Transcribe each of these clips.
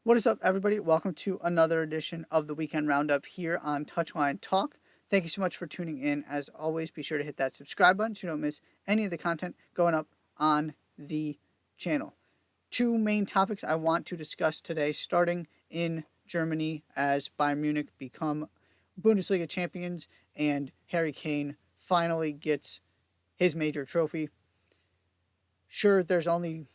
What is up, everybody? Welcome to another edition of the Weekend Roundup here on Touchline Talk. Thank you so much for tuning in. As always, be sure to hit that subscribe button so you don't miss any of the content going up on the channel. Two main topics I want to discuss today, starting in Germany as Bayern Munich become Bundesliga champions and Harry Kane finally gets his major trophy. Sure, there's only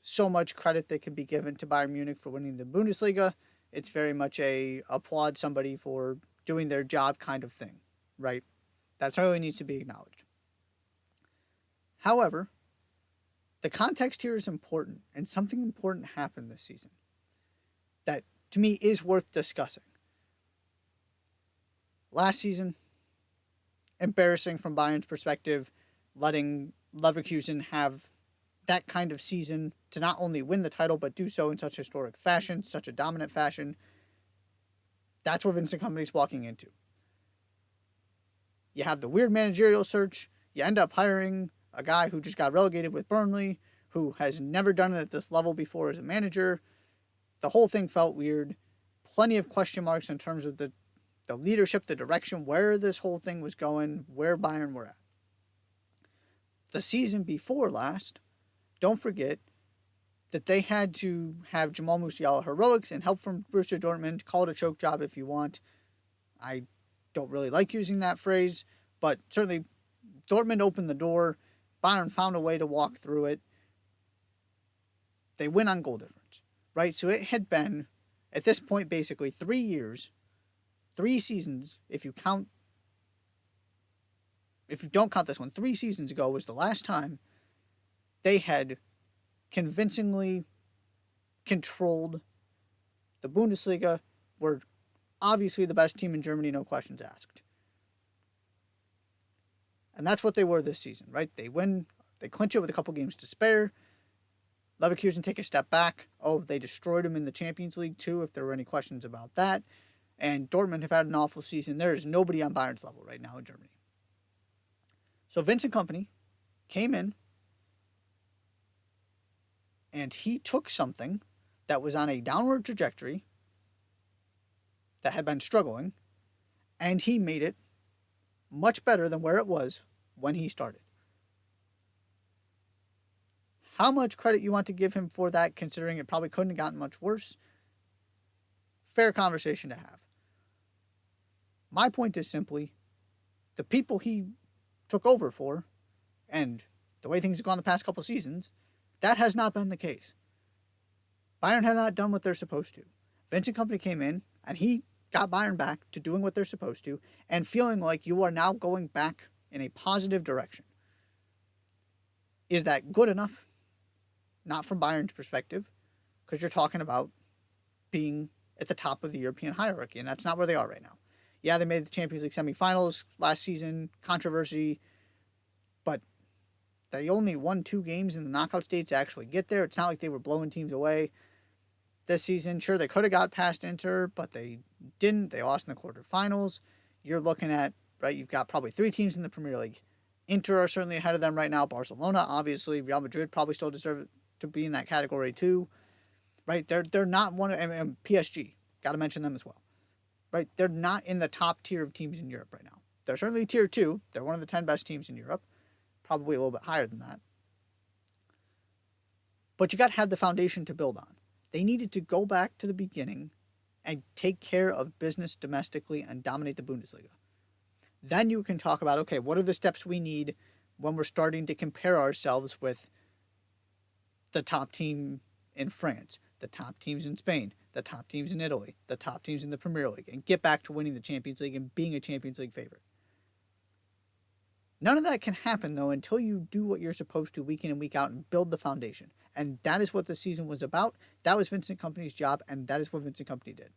so much credit that can be given to Bayern Munich for winning the Bundesliga. It's very much a applaud somebody for doing their job kind of thing, right? That certainly needs to be acknowledged. However, the context here is important, and something important happened this season that, to me, is worth discussing. Last season, embarrassing from Bayern's perspective, letting Leverkusen have that kind of season to not only win the title, but do so in such historic fashion, such a dominant fashion. That's where Vincent Kompany's walking into. You have the weird managerial search. You end up hiring a guy who just got relegated with Burnley, who has never done it at this level before as a manager. The whole thing felt weird. Plenty of question marks in terms of the leadership, the direction, where this whole thing was going, where Bayern were at. The season before last, don't forget that they had to have Jamal Musiala heroics and help from Borussia Dortmund. Call it a choke job if you want. I don't really like using that phrase, but certainly Dortmund opened the door. Bayern found a way to walk through it. They win on goal difference, right? So it had been, at this point, basically 3 years, 3 seasons, if you don't count this one, 3 seasons ago was the last time they had convincingly controlled the Bundesliga, were obviously the best team in Germany, no questions asked. And that's what they were this season, right? They win, they clinch it with a couple games to spare. Leverkusen take a step back. Oh, they destroyed them in the Champions League too, if there were any questions about that. And Dortmund have had an awful season. There is nobody on Bayern's level right now in Germany. So Vincent Kompany came in, and he took something that was on a downward trajectory, that had been struggling, and he made it much better than where it was when he started. How much credit you want to give him for that, considering it probably couldn't have gotten much worse? Fair conversation to have. My point is simply, the people he took over for, and the way things have gone the past couple seasons, that has not been the case. Bayern had not done what they're supposed to. Vincent Kompany came in, and he got Bayern back to doing what they're supposed to, and feeling like you are now going back in a positive direction. Is that good enough? Not from Bayern's perspective, because you're talking about being at the top of the European hierarchy, and that's not where they are right now. Yeah, they made the Champions League semifinals last season, controversy, but they only won 2 games in the knockout stage to actually get there. It's not like they were blowing teams away this season. Sure, they could have got past Inter, but they didn't. They lost in the quarterfinals. You're looking at, right, you've got probably 3 teams in the Premier League. Inter are certainly ahead of them right now. Barcelona, obviously. Real Madrid probably still deserve to be in that category too, right? They're not one of, and PSG, got to mention them as well, right? They're not in the top tier of teams in Europe right now. They're certainly tier 2. They're one of the 10 best teams in Europe, probably a little bit higher than that. But you got to have the foundation to build on. They needed to go back to the beginning and take care of business domestically and dominate the Bundesliga. Then you can talk about, okay, what are the steps we need when we're starting to compare ourselves with the top team in France, the top teams in Spain, the top teams in Italy, the top teams in the Premier League, and get back to winning the Champions League and being a Champions League favorite. None of that can happen, though, until you do what you're supposed to week in and week out and build the foundation. And that is what the season was about. That was Vincent Kompany's job, and that is what Vincent Kompany did.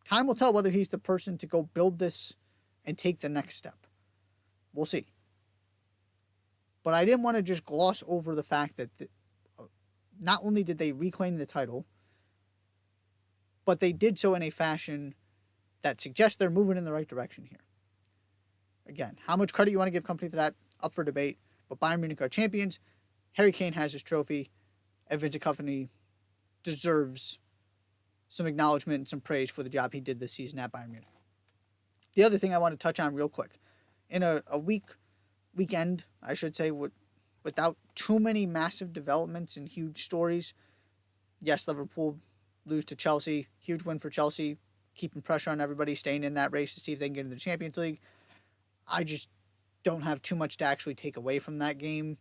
Time will tell whether he's the person to go build this and take the next step. We'll see. But I didn't want to just gloss over the fact that not only did they reclaim the title, but they did so in a fashion that suggests they're moving in the right direction here. Again, how much credit you want to give Kompany for that, up for debate. But Bayern Munich are champions. Harry Kane has his trophy. and Vincent Kompany deserves some acknowledgement and some praise for the job he did this season at Bayern Munich. The other thing I want to touch on real quick, in a weekend, I should say, without too many massive developments and huge stories. Yes, Liverpool lose to Chelsea. Huge win for Chelsea, keeping pressure on everybody, staying in that race to see if they can get into the Champions League. I just don't have too much to actually take away from that game.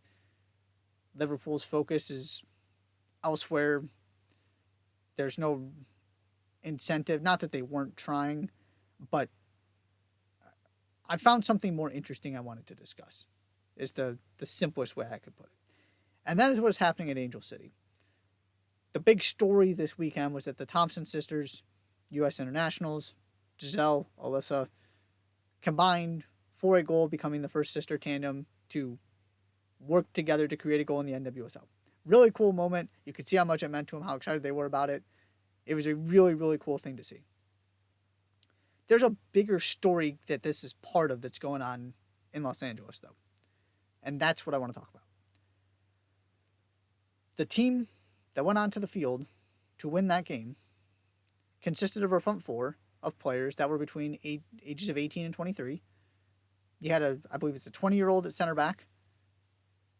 Liverpool's focus is elsewhere. There's no incentive. Not that they weren't trying, but I found something more interesting I wanted to discuss. Is the simplest way I could put it. And that is what is happening at Angel City. The big story this weekend was that the Thompson sisters, U.S. internationals, Giselle, Alyssa, combined for a goal, becoming the first sister tandem to work together to create a goal in the NWSL. Really cool moment. You could see how much it meant to them, how excited they were about it. It was a really, really cool thing to see. There's a bigger story that this is part of that's going on in Los Angeles, though. And that's what I want to talk about. The team that went onto the field to win that game consisted of our front four of players that were between ages of 18 and 23. You had I believe it's a 20-year-old at center back.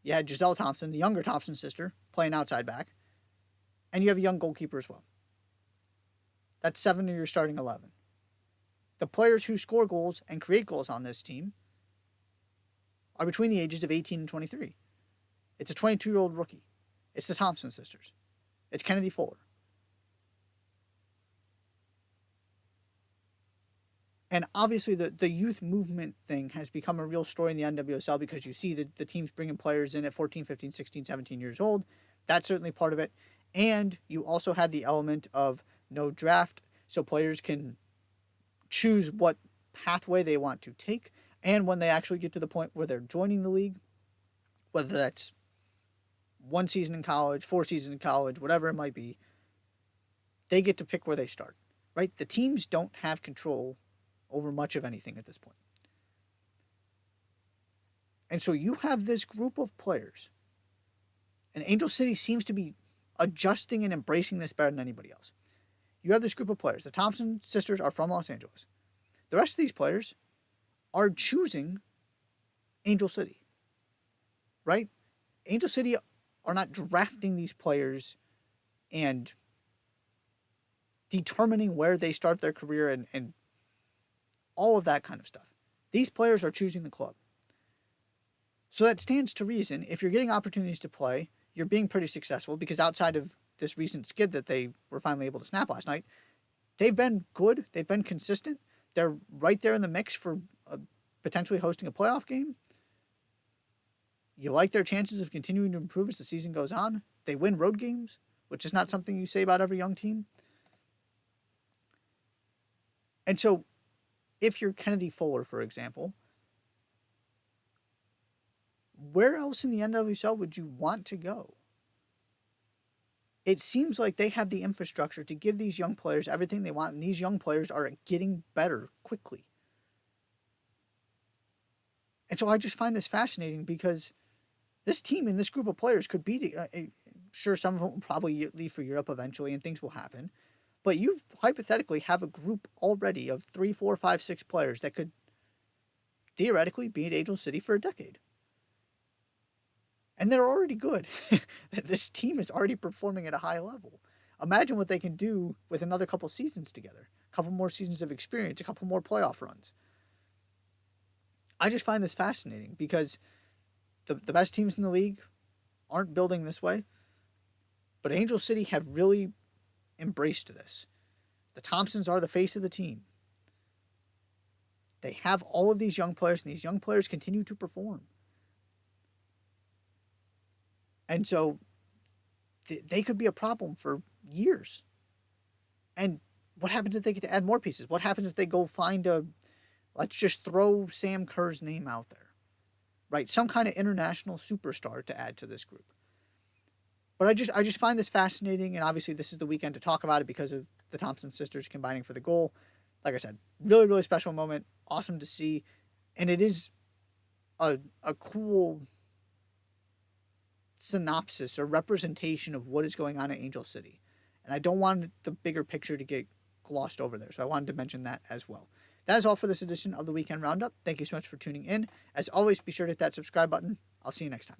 You had Giselle Thompson, the younger Thompson sister, playing outside back. And you have a young goalkeeper as well. That's 7 of your starting 11. The players who score goals and create goals on this team are between the ages of 18 and 23. It's a 22-year-old rookie. It's the Thompson sisters. It's Kennedy Fuller. And obviously the youth movement thing has become a real story in the NWSL because you see the teams bringing players in at 14, 15, 16, 17 years old. That's certainly part of it. And you also had the element of no draft, so players can choose what pathway they want to take. And when they actually get to the point where they're joining the league, whether that's 1 season in college, 4 seasons in college, whatever it might be, they get to pick where they start, right? The teams don't have control over much of anything at this point. And so you have this group of players, and Angel City seems to be adjusting and embracing this better than anybody else. You have this group of players. The Thompson sisters are from Los Angeles. The rest of these players are choosing Angel City, right? Angel City are not drafting these players and determining where they start their career and all of that kind of stuff. These players are choosing the club. So that stands to reason. If you're getting opportunities to play, you're being pretty successful because outside of this recent skid that they were finally able to snap last night, they've been good. They've been consistent. They're right there in the mix for potentially hosting a playoff game. You like their chances of continuing to improve as the season goes on. They win road games, which is not something you say about every young team. And so, if you're Kennedy Fuller, for example, where else in the NWSL would you want to go? It seems like they have the infrastructure to give these young players everything they want, and these young players are getting better quickly. And so I just find this fascinating because this team and this group of players could be, sure, some of them will probably leave for Europe eventually and things will happen. But you hypothetically have a group already of 3, 4, 5, 6 players that could theoretically be at Angel City for a decade. And they're already good. This team is already performing at a high level. Imagine what they can do with another couple seasons together. A couple more seasons of experience, a couple more playoff runs. I just find this fascinating because the best teams in the league aren't building this way. But Angel City have really embraced this. The Thompsons are the face of the team. They have all of these young players, and these young players continue to perform. And so they could be a problem for years. And what happens if they get to add more pieces? What happens if they go find let's just throw Sam Kerr's name out there, right? Some kind of international superstar to add to this group. But I just find this fascinating, and obviously this is the weekend to talk about it because of the Thompson sisters combining for the goal. Like I said, really, really special moment. Awesome to see. And it is a cool synopsis or representation of what is going on at Angel City. And I don't want the bigger picture to get glossed over there. So I wanted to mention that as well. That is all for this edition of the Weekend Roundup. Thank you so much for tuning in. As always, be sure to hit that subscribe button. I'll see you next time.